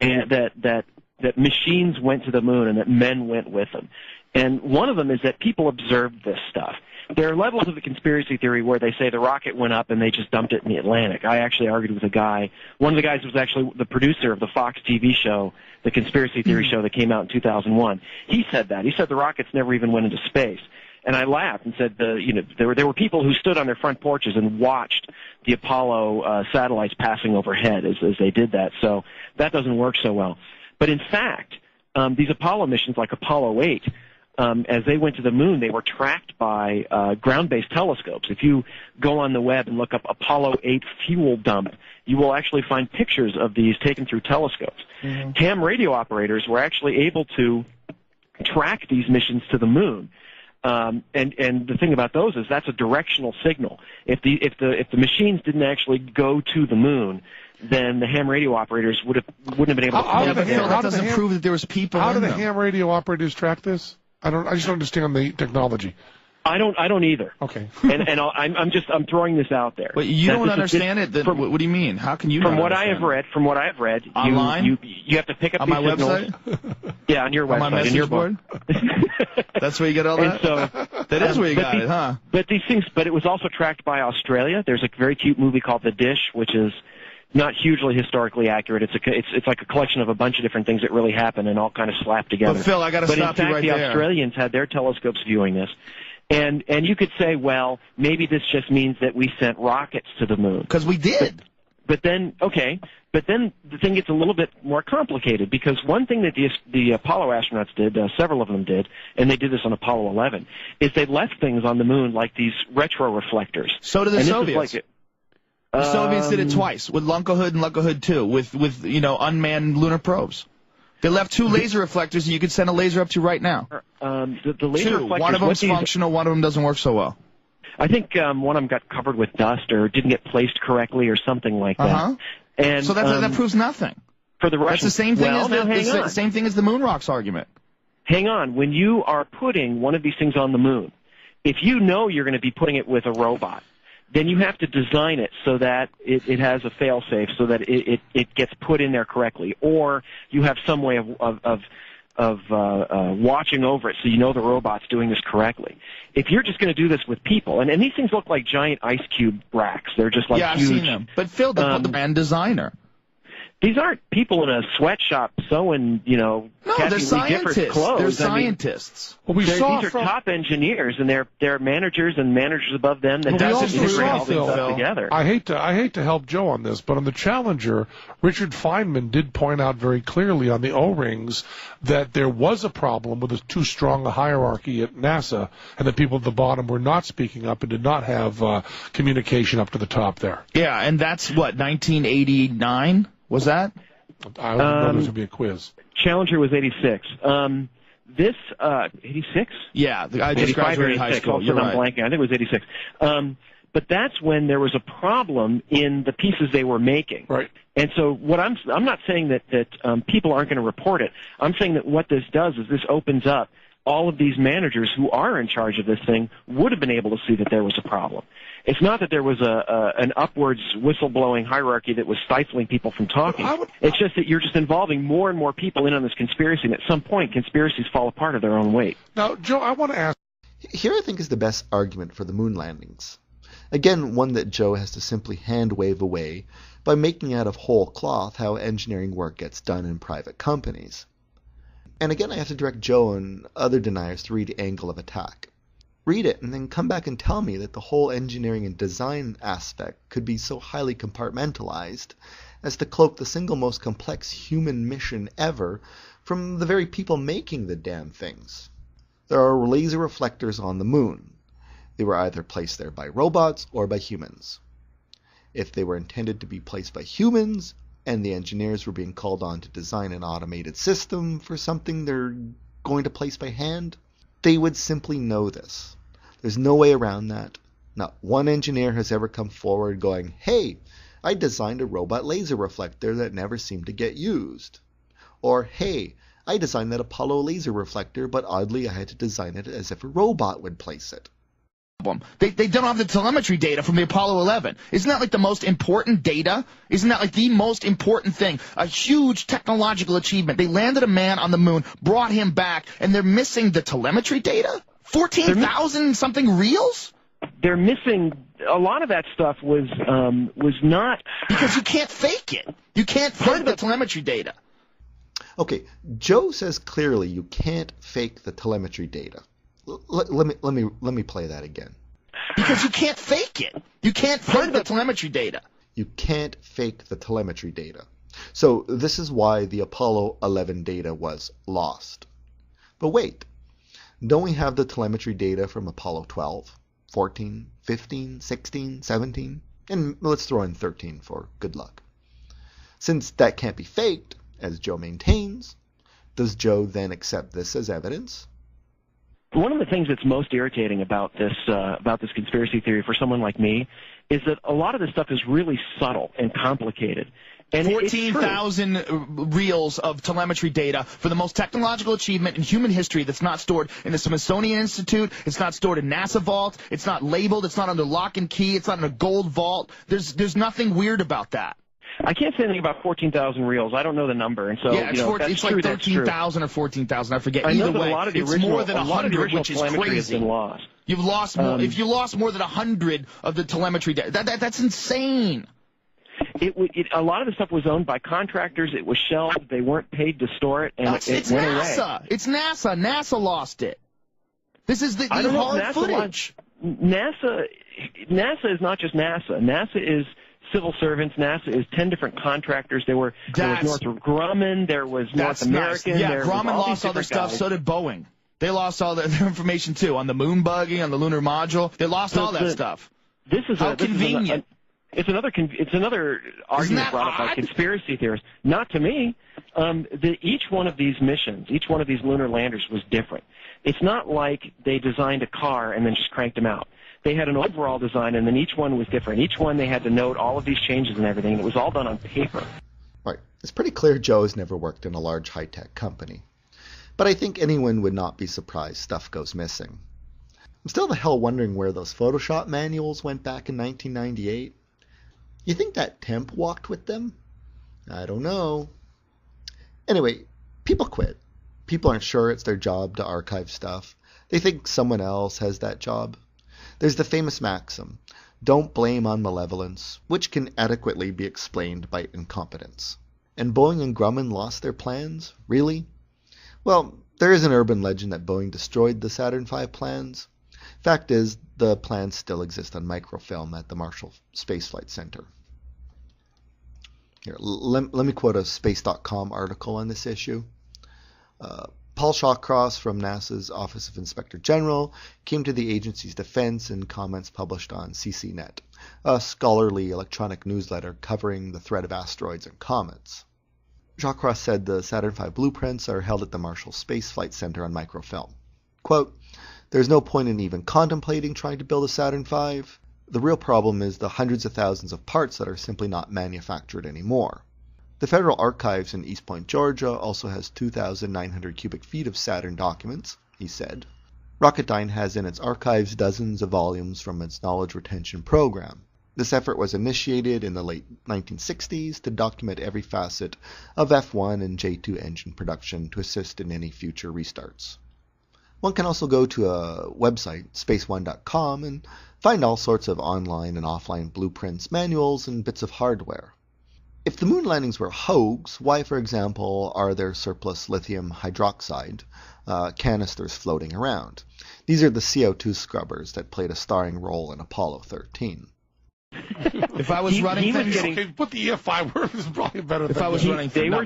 and that machines went to the moon and that men went with them. And one of them is that people observed this stuff. There are levels of the conspiracy theory where they say the rocket went up and they just dumped it in the Atlantic. I actually argued with a guy. One of the guys was actually the producer of the Fox TV show, the conspiracy theory show that came out in 2001. He said that. He said the rockets never even went into space. And I laughed and said, there were people who stood on their front porches and watched the Apollo satellites passing overhead as they did that. So that doesn't work so well. But in fact, these Apollo missions, like Apollo 8, as they went to the moon, they were tracked by ground-based telescopes. If you go on the web and look up Apollo 8 fuel dump, you will actually find pictures of these taken through telescopes. Mm-hmm. Ham radio operators were actually able to track these missions to the moon. And the thing about those is that's a directional signal. If the machines didn't actually go to the moon, then the ham radio operators wouldn't have been able to. That doesn't prove that there was people. How do the ham radio operators track this? I just don't understand the technology. I don't either. Okay. I'm throwing this out there. But you don't understand it. Then what do you mean? How can you? From what I have read, online, you have to pick up on these my signals. Website. Yeah, on your website, on my message board. That's where you get all that. So, that is where you got it, huh? But these things. But it was also tracked by Australia. There's a very cute movie called The Dish, which is not hugely historically accurate. It's like a collection of a bunch of different things that really happened and all kind of slapped together. But Phil, I got to stop you right there. But in fact, the Australians had their telescopes viewing this. And you could say, well, maybe this just means that we sent rockets to the moon. Because we did. But then the thing gets a little bit more complicated, because one thing that the Apollo astronauts did, several of them did, and they did this on Apollo 11, is they left things on the moon like these retroreflectors. So did the Soviets. The Soviets did it twice, with Lunkerhood and Lunkerhood 2, with unmanned lunar probes. They left 2 laser reflectors that you could send a laser up to right now. The laser 2. reflectors. One of them's functional, one of them doesn't work so well. I think one of them got covered with dust or didn't get placed correctly or something like that. And so that proves nothing. For the Russians, that's the same thing well, as same thing as the moon rocks argument. Hang on. When you are putting one of these things on the moon, if you know you're going to be putting it with a robot, then you have to design it so that it has a fail-safe, so that it gets put in there correctly, or you have some way of watching over it so you know the robot's doing this correctly. If you're just going to do this with people, and these things look like giant ice cube racks. They're just like huge. I've seen them. But Phil, the brand designer. These aren't people in a sweatshop sewing, no, they're scientists. Clothes. They're scientists. Well, these are top engineers, and they're managers and managers above them that integrate all this stuff together. I hate to help Joe on this, but on the Challenger, Richard Feynman did point out very clearly on the O-rings that there was a problem with too strong a hierarchy at NASA, and the people at the bottom were not speaking up and did not have communication up to the top there. Yeah, and that's what, 1989? Was that? I know there's going to be a quiz. Challenger was 86. This 86? Yeah, I just graduated high school. Also, I'm blanking. I think it was 86. But that's when there was a problem in the pieces they were making. Right. And so what I'm not saying that people aren't going to report it. I'm saying that what this does is this opens up all of these managers who are in charge of this thing would have been able to see that there was a problem. It's not that there was an upwards whistleblowing hierarchy that was stifling people from talking. It's just that you're just involving more and more people in on this conspiracy, and at some point, conspiracies fall apart of their own weight. Now, Joe, I want to ask... Here I think is the best argument for the moon landings. Again, one that Joe has to simply hand-wave away by making out of whole cloth how engineering work gets done in private companies. And again, I have to direct Joe and other deniers to read Angle of Attack. Read it and then come back and tell me that the whole engineering and design aspect could be so highly compartmentalized as to cloak the single most complex human mission ever from the very people making the damn things. There are laser reflectors on the moon. They were either placed there by robots or by humans. If they were intended to be placed by humans, and the engineers were being called on to design an automated system for something they're going to place by hand, they would simply know this. There's no way around that. Not one engineer has ever come forward going, hey, I designed a robot laser reflector that never seemed to get used. Or, hey, I designed that Apollo laser reflector, but oddly I had to design it as if a robot would place it. They don't have the telemetry data from the Apollo 11. Isn't that like the most important data? Isn't that like the most important thing? A huge technological achievement. They landed a man on the moon, brought him back, and they're missing the telemetry data? 14,000 something reels? They're missing a lot of that stuff was not because you can't fake it. You can't fake the telemetry data. Okay, Joe says clearly you can't fake the telemetry data. Let me play that again. Because you can't fake it. You can't fake the telemetry data. You can't fake the telemetry data. So this is why the Apollo 11 data was lost. But wait, don't we have the telemetry data from Apollo 12, 14, 15, 16, 17? And let's throw in 13 for good luck. Since that can't be faked, as Joe maintains, does Joe then accept this as evidence? One of the things that's most irritating about this conspiracy theory for someone like me is that a lot of this stuff is really subtle and complicated. And 14,000 reels of telemetry data for the most technological achievement in human history that's not stored in the Smithsonian Institute, it's not stored in NASA Vault, it's not labeled, it's not under lock and key, it's not in a gold vault. There's nothing weird about that. I can't say anything about 14,000 reels. I don't know the number, and so yeah, it's like 13,000 or 14,000. I forget. I know Either that way, a lot of the it's original, more than 100, which is crazy. Has been lost. You've lost more. If you lost more than 100 of the telemetry data, that's insane. A lot of the stuff was owned by contractors. It was shelved. They weren't paid to store it, and it went NASA. away. It's NASA. NASA lost it. This is the hard footage. NASA is not just NASA. NASA is civil servants. NASA is 10 different contractors. There was Northrop Grumman. There was North American. Nice. Yeah, Grumman lost all their stuff. So did Boeing. They lost all their information too on the moon buggy, on the lunar module. They lost all that stuff. This is how convenient. It's another argument brought up by conspiracy theorists. Not to me. Each one of these missions, each one of these lunar landers was different. It's not like they designed a car and then just cranked them out. They had an overall design, and then each one was different. Each one they had to note all of these changes and everything. It was all done on paper. Right. It's pretty clear Joe has never worked in a large high-tech company. But I think anyone would not be surprised stuff goes missing. I'm still the hell wondering where those Photoshop manuals went back in 1998. You think that temp walked with them? I don't know. Anyway, people quit. People aren't sure it's their job to archive stuff. They think someone else has that job. There's the famous maxim, don't blame on malevolence, which can adequately be explained by incompetence. And Boeing and Grumman lost their plans? Really? Well, there is an urban legend that Boeing destroyed the Saturn V plans. Fact is, the plans still exist on microfilm at the Marshall Space Flight Center. Here, let me quote a Space.com article on this issue. Paul Shawcross from NASA's Office of Inspector General came to the agency's defense in comments published on CCNet, a scholarly electronic newsletter covering the threat of asteroids and comets. Shawcross said the Saturn V blueprints are held at the Marshall Space Flight Center on microfilm. Quote, there's no point in even contemplating trying to build a Saturn V. The real problem is the hundreds of thousands of parts that are simply not manufactured anymore. The Federal Archives in East Point, Georgia also has 2,900 cubic feet of Saturn documents, he said. Rocketdyne has in its archives dozens of volumes from its knowledge retention program. This effort was initiated in the late 1960s to document every facet of F-1 and J-2 engine production to assist in any future restarts. One can also go to a website, space1.com, and find all sorts of online and offline blueprints, manuals, and bits of hardware. If the moon landings were a hoax, why, for example, are there surplus lithium hydroxide canisters floating around? These are the CO2 scrubbers that played a starring role in Apollo 13. If I was running things, okay, put the EFI word is probably better. If I was running, they were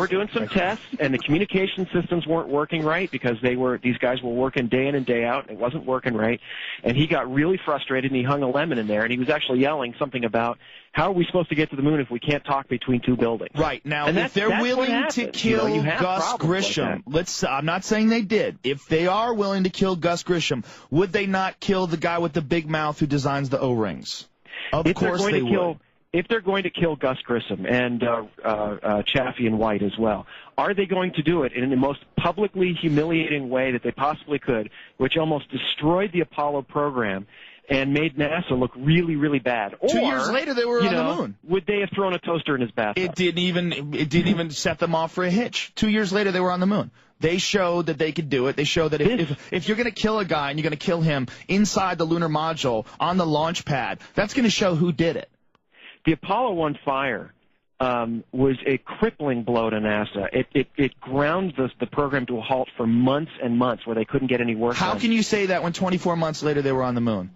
doing some tests, and the communication systems weren't working right because these guys were working day in and day out, and it wasn't working right. And he got really frustrated, and he hung a lemon in there, and he was actually yelling something about how are we supposed to get to the moon if we can't talk between two buildings? Right now, if they're willing to kill Gus Grisham, I'm not saying they did. If they are willing to kill Gus Grisham, would they not kill the guy with the big mouth who designs the O-rings? Of course they would. If they're going to kill Gus Grissom and Chaffee and White as well, are they going to do it in the most publicly humiliating way that they possibly could, which almost destroyed the Apollo program and made NASA look really, really bad? Or, 2 years later, they were on the moon. Would they have thrown a toaster in his bathtub? It didn't even set them off for a hitch. 2 years later, they were on the moon. They showed that they could do it. They showed that if you're going to kill a guy and you're going to kill him inside the lunar module on the launch pad, that's going to show who did it. The Apollo 1 fire was a crippling blow to NASA. It ground the program to a halt for months and months where they couldn't get any work done. How can you say that when 24 months later they were on the moon?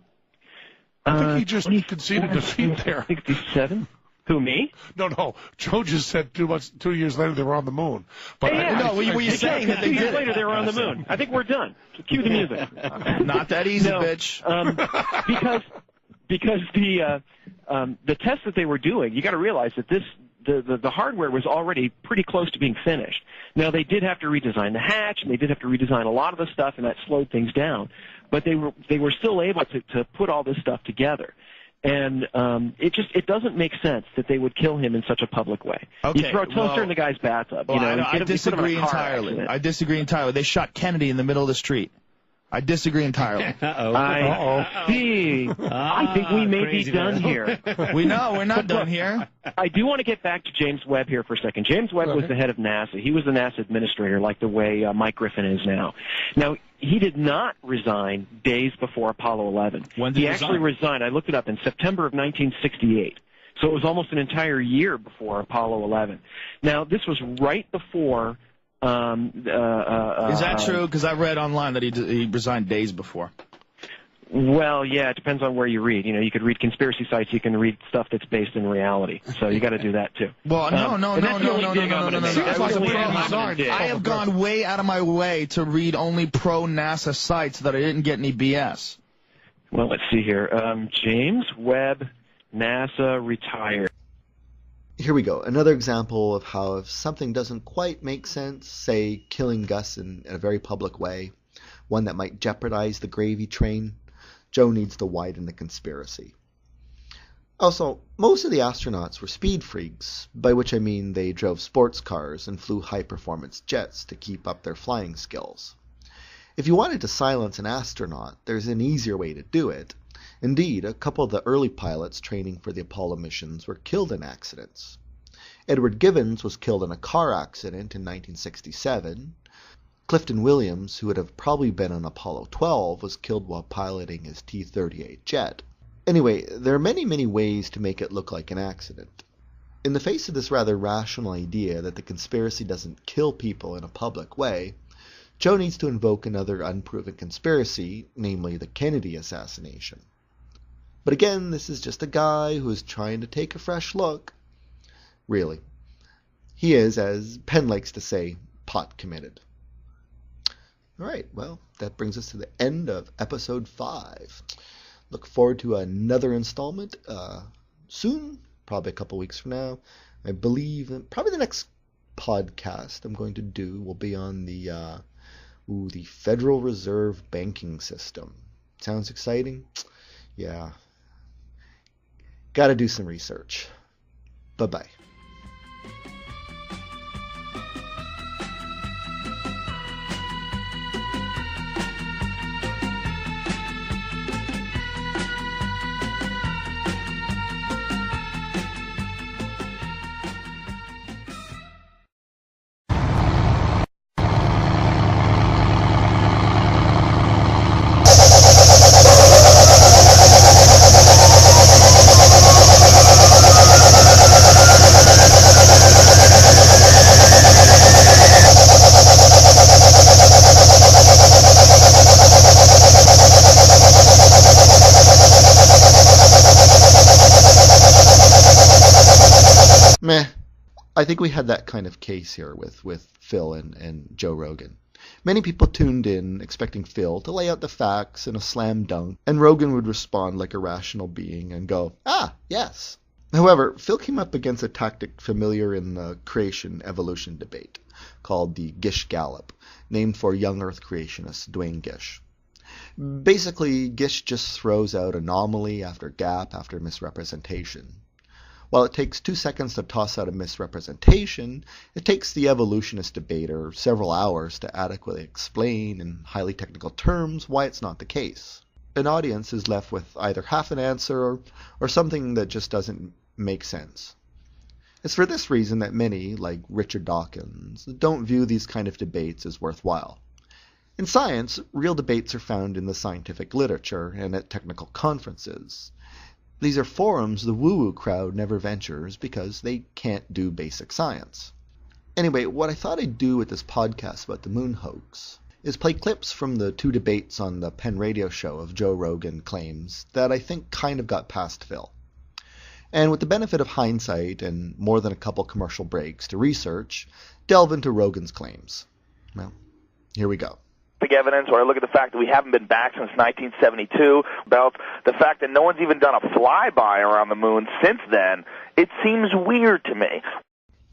I think he just conceded defeat there. 67? Who, me? No. Joe just said 2 years later they were on the moon. But were you saying that 2 years later they were on the moon? I think we're done. Cue the music. Not that easy, bitch. Because the tests that they were doing, you got to realize that the hardware was already pretty close to being finished. Now they did have to redesign the hatch, and they did have to redesign a lot of the stuff, and that slowed things down. But they were still able to put all this stuff together. And it doesn't make sense that they would kill him in such a public way. Okay, you throw a toaster in the guy's bathtub. Well, I disagree entirely. I disagree entirely. They shot Kennedy in the middle of the street. I disagree entirely. I see. I think we may be done here. We know we're not done here. I do want to get back to James Webb here for a second. James Webb was the head of NASA. He was the NASA administrator, like the way Mike Griffin is now. Now, he did not resign days before Apollo 11. When did he actually resigned? I looked it up in September of 1968. So it was almost an entire year before Apollo 11. Now, this was right before. Is that true? Because I read online that he resigned days before. Well, yeah, it depends on where you read. You know, you could read conspiracy sites, you can read stuff that's based in reality. So you got to do that too. Well, no. I have gone way out of my way to read only pro-NASA sites that I didn't get any BS. Well, let's see here. James Webb NASA retired. Here we go. Another example of how if something doesn't quite make sense, say killing Gus in a very public way, one that might jeopardize the gravy train, Joe needs to widen the conspiracy. Also, most of the astronauts were speed freaks, by which I mean they drove sports cars and flew high-performance jets to keep up their flying skills. If you wanted to silence an astronaut, there's an easier way to do it. Indeed, a couple of the early pilots training for the Apollo missions were killed in accidents. Edward Givens was killed in a car accident in 1967. Clifton Williams, who would have probably been on Apollo 12, was killed while piloting his T-38 jet. Anyway, there are many ways to make it look like an accident. In the face of this rather rational idea that the conspiracy doesn't kill people in a public way, Joe needs to invoke another unproven conspiracy, namely the Kennedy assassination. But again, this is just a guy who is trying to take a fresh look. Really. He is, as Penn likes to say, pot committed. Alright, well, that brings us to the end of episode 5. Look forward to another installment soon, probably a couple weeks from now. I believe probably the next podcast I'm going to do will be on the Federal Reserve banking system. Sounds exciting? Yeah. Got to do some research. Bye-bye. I think we had that kind of case here with Phil and Joe Rogan. Many people tuned in expecting Phil to lay out the facts in a slam dunk, and Rogan would respond like a rational being and go, "Ah, yes." However, Phil came up against a tactic familiar in the creation-evolution debate, called the Gish Gallop, named for young Earth creationist Duane Gish. Basically, Gish just throws out anomaly after gap after misrepresentation. While it takes 2 seconds to toss out a misrepresentation, it takes the evolutionist debater several hours to adequately explain in highly technical terms why it's not the case. An audience is left with either half an answer or something that just doesn't make sense. It's for this reason that many, like Richard Dawkins, don't view these kind of debates as worthwhile. In science, real debates are found in the scientific literature and at technical conferences. These are forums the woo-woo crowd never ventures because they can't do basic science. Anyway, what I thought I'd do with this podcast about the moon hoax is play clips from the 2 debates on the Penn radio show of Joe Rogan claims that I think kind of got past Phil. And with the benefit of hindsight and more than a couple commercial breaks to research, delve into Rogan's claims. Well, here we go. Evidence, or I look at the fact that we haven't been back since 1972, about the fact that no one's even done a flyby around the moon since then, it seems weird to me.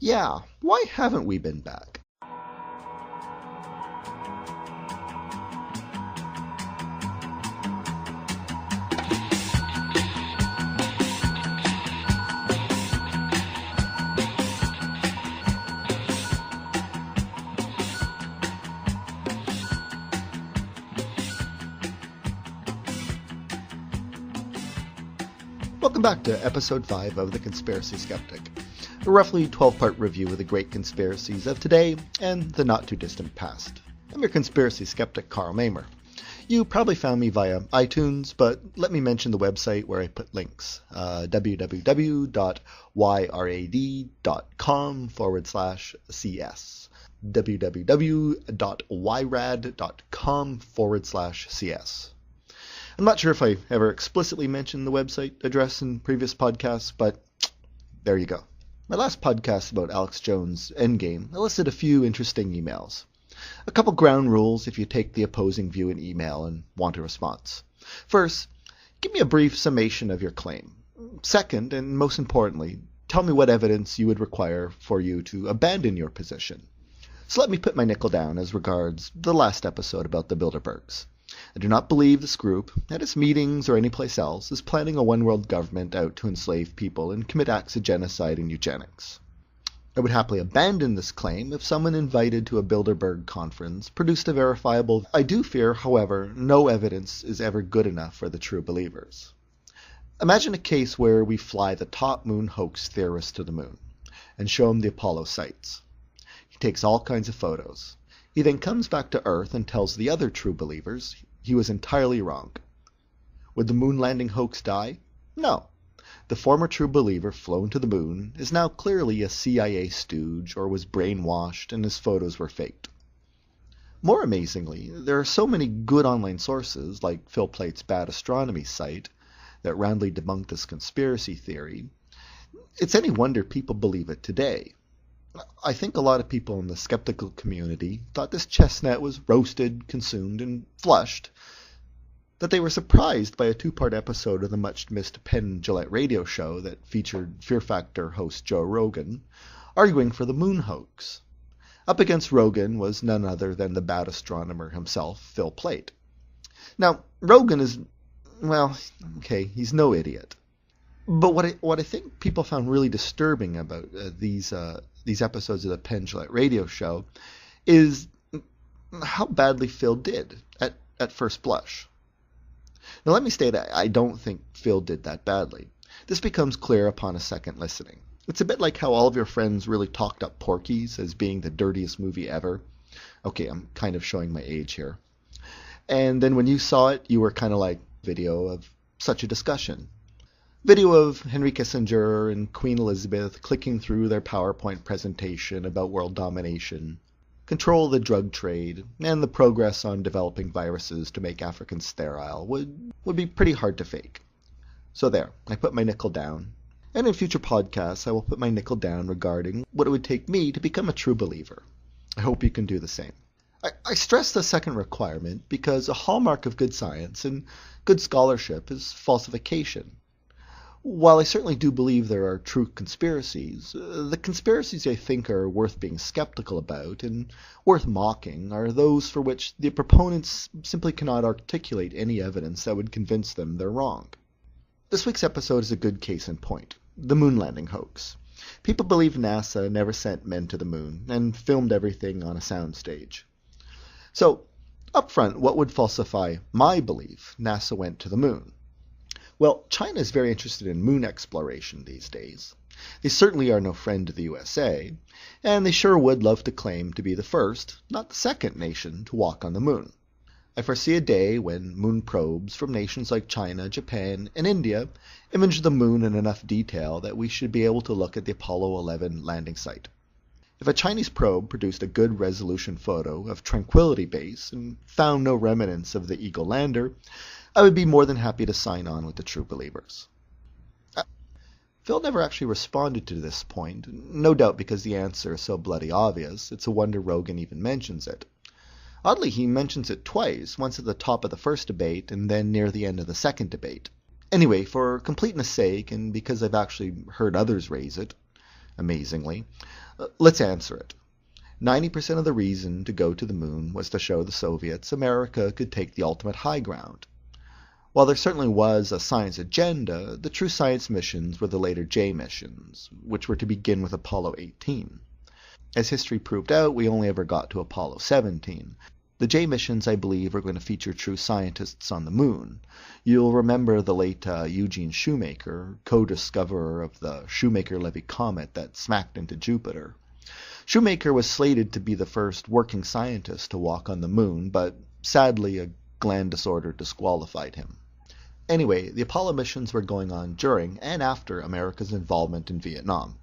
Yeah, why haven't we been back? Welcome back to episode 5 of The Conspiracy Skeptic, a roughly 12-part review of the great conspiracies of today and the not-too-distant past. I'm your conspiracy skeptic, Karl Mamer. You probably found me via iTunes, but let me mention the website where I put links, www.yrad.com/cs, www.yrad.com/cs. I'm not sure if I ever explicitly mentioned the website address in previous podcasts, but there you go. My last podcast about Alex Jones' Endgame elicited a few interesting emails. A couple ground rules if you take the opposing view in email and want a response. First, give me a brief summation of your claim. Second, and most importantly, tell me what evidence you would require for you to abandon your position. So let me put my nickel down as regards the last episode about the Bilderbergs. I do not believe this group, at its meetings or anyplace else, is planning a one-world government out to enslave people and commit acts of genocide and eugenics. I would happily abandon this claim if someone invited to a Bilderberg conference produced a verifiable... I do fear, however, no evidence is ever good enough for the true believers. Imagine a case where we fly the top moon hoax theorist to the moon and show him the Apollo sites. He takes all kinds of photos. He then comes back to Earth and tells the other true believers he was entirely wrong. Would the moon landing hoax die? No. The former true believer flown to the moon is now clearly a CIA stooge or was brainwashed and his photos were faked. More amazingly, there are so many good online sources like Phil Plait's Bad Astronomy site that roundly debunk this conspiracy theory. It's any wonder people believe it today. I think a lot of people in the skeptical community thought this chestnut was roasted, consumed, and flushed, that they were surprised by a two-part episode of the much-missed Penn Jillette radio show that featured Fear Factor host Joe Rogan arguing for the moon hoax. Up against Rogan was none other than the bad astronomer himself, Phil Plait. Now, Rogan is, well, okay, he's no idiot. But what I think people found really disturbing about these episodes of the Penn Jillette radio show is how badly Phil did at first blush. Now let me state I don't think Phil did that badly. This becomes clear upon a second listening. It's a bit like how all of your friends really talked up Porky's as being the dirtiest movie ever. Okay, I'm kind of showing my age here. And then when you saw it, you were kind of like, video of such a discussion. Video of Henry Kissinger and Queen Elizabeth clicking through their PowerPoint presentation about world domination, control of the drug trade, and the progress on developing viruses to make Africans sterile would be pretty hard to fake. So there, I put my nickel down. And in future podcasts, I will put my nickel down regarding what it would take me to become a true believer. I hope you can do the same. I stress the second requirement because a hallmark of good science and good scholarship is falsification. While I certainly do believe there are true conspiracies, the conspiracies I think are worth being skeptical about and worth mocking are those for which the proponents simply cannot articulate any evidence that would convince them they're wrong. This week's episode is a good case in point, the moon landing hoax. People believe NASA never sent men to the moon and filmed everything on a soundstage. So, up front, what would falsify my belief NASA went to the moon? Well, China is very interested in moon exploration these days. They certainly are no friend to the USA, and they sure would love to claim to be the first, not the second nation to walk on the moon. I foresee a day when moon probes from nations like China, Japan, and India image the moon in enough detail that we should be able to look at the Apollo 11 landing site. If a Chinese probe produced a good resolution photo of Tranquility Base and found no remnants of the Eagle lander, I would be more than happy to sign on with the true believers. Phil never actually responded to this point, no doubt because the answer is so bloody obvious, it's a wonder Rogan even mentions it. Oddly, he mentions it twice, once at the top of the first debate and then near the end of the second debate. Anyway, for completeness' sake, and because I've actually heard others raise it, amazingly, let's answer it. 90% of the reason to go to the moon was to show the Soviets America could take the ultimate high ground. While there certainly was a science agenda, the true science missions were the later J missions, which were to begin with Apollo 18. As history proved out, we only ever got to Apollo 17. The J missions, I believe, are going to feature true scientists on the moon. You'll remember the late Eugene Shoemaker, co-discoverer of the Shoemaker-Levy comet that smacked into Jupiter. Shoemaker was slated to be the first working scientist to walk on the moon, but sadly a gland disorder disqualified him. Anyway, the Apollo missions were going on during and after America's involvement in Vietnam.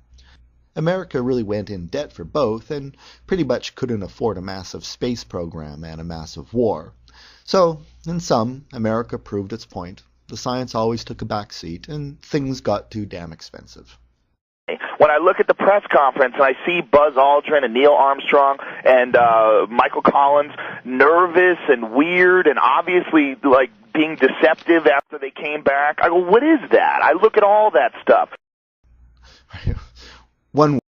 America really went in debt for both and pretty much couldn't afford a massive space program and a massive war. So, in sum, America proved its point. The science always took a back seat, and things got too damn expensive. When I look at the press conference and I see Buzz Aldrin and Neil Armstrong and Michael Collins nervous and weird and obviously like being deceptive after they came back, I go, what is that? I look at all that stuff. One